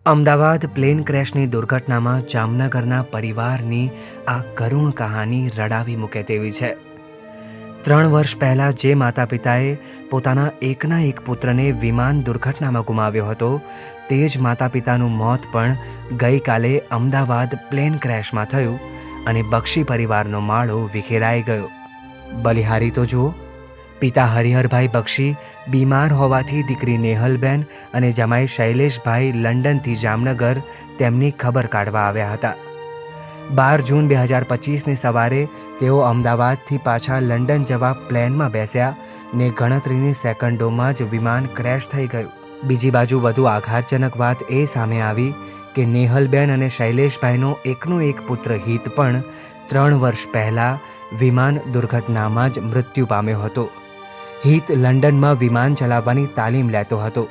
Ahmedabad plane ક્રેશની દુર્ઘટનામાં જામનગરના પરિવારની આ કરુણ કહાની રડાવી મૂકે તેવી છે। 3 વર્ષ પહેલાં જે માતા પિતાએ પોતાના એકના એક પુત્રને વિમાન દુર્ઘટનામાં ગુમાવ્યો હતો, તે જ માતા પિતાનું મોત પણ ગઈકાલે અમદાવાદ પ્લેન ક્રેશમાં થયું અને બક્ષી પરિવારનો માળો વિખેરાઈ ગયો। બલિહારી તો જુઓ, પિતા હરિહરભાઈ બક્ષી બીમાર હોવાથી દીકરી નેહલબેન અને જમાઈ શૈલેષભાઈ લંડનથી જામનગર તેમની ખબર કાઢવા આવ્યા હતા। 12 જૂન 2025ની સવારે તેઓ અમદાવાદથી પાછા લંડન જવા પ્લેનમાં બેસ્યા ને ગણતરીની સેકન્ડોમાં જ વિમાન ક્રેશ થઈ ગયું। બીજી બાજુ વધુ આઘાતજનક વાત એ સામે આવી કે નેહલબેન અને શૈલેષભાઈનો એકનો એક પુત્ર હિત પણ 3 વર્ષ પહેલાં વિમાન દુર્ઘટનામાં જ મૃત્યુ પામ્યો હતો। હિત લંડનમાં વિમાન ચલાવવાની તાલીમ લેતો હતો।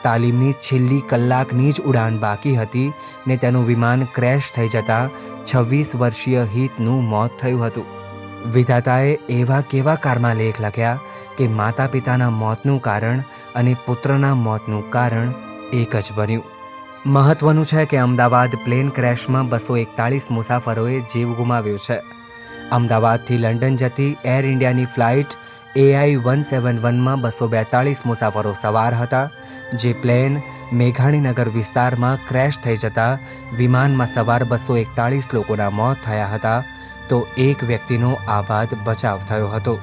તાલીમની છેલ્લી કલાકની જ ઉડાન બાકી હતી ને તેનું વિમાન ક્રેશ થઈ જતાં 26 વર્ષીય હિતનું મોત થયું હતું। વિધાતાએ એવા કેવા કારમાં લેખ લખ્યા કે માતા પિતાના મોતનું કારણ અને પુત્રના મોતનું કારણ એક જ બન્યું। મહત્વનું છે કે અમદાવાદ પ્લેન ક્રેશમાં 241 મુસાફરોએ જીવ ગુમાવ્યો છે। અમદાવાદથી લંડન જતી એર ઇન્ડિયાની ફ્લાઇટ AI-171માં 242 મુસાફરો સવાર હતા, જે પ્લેન મેઘાણીનગર વિસ્તારમાં ક્રેશ થઈ જતાં વિમાનમાં સવાર 241 લોકોના મોત થયા હતા, તો એક વ્યક્તિનો આબાદ બચાવ થયો હતો।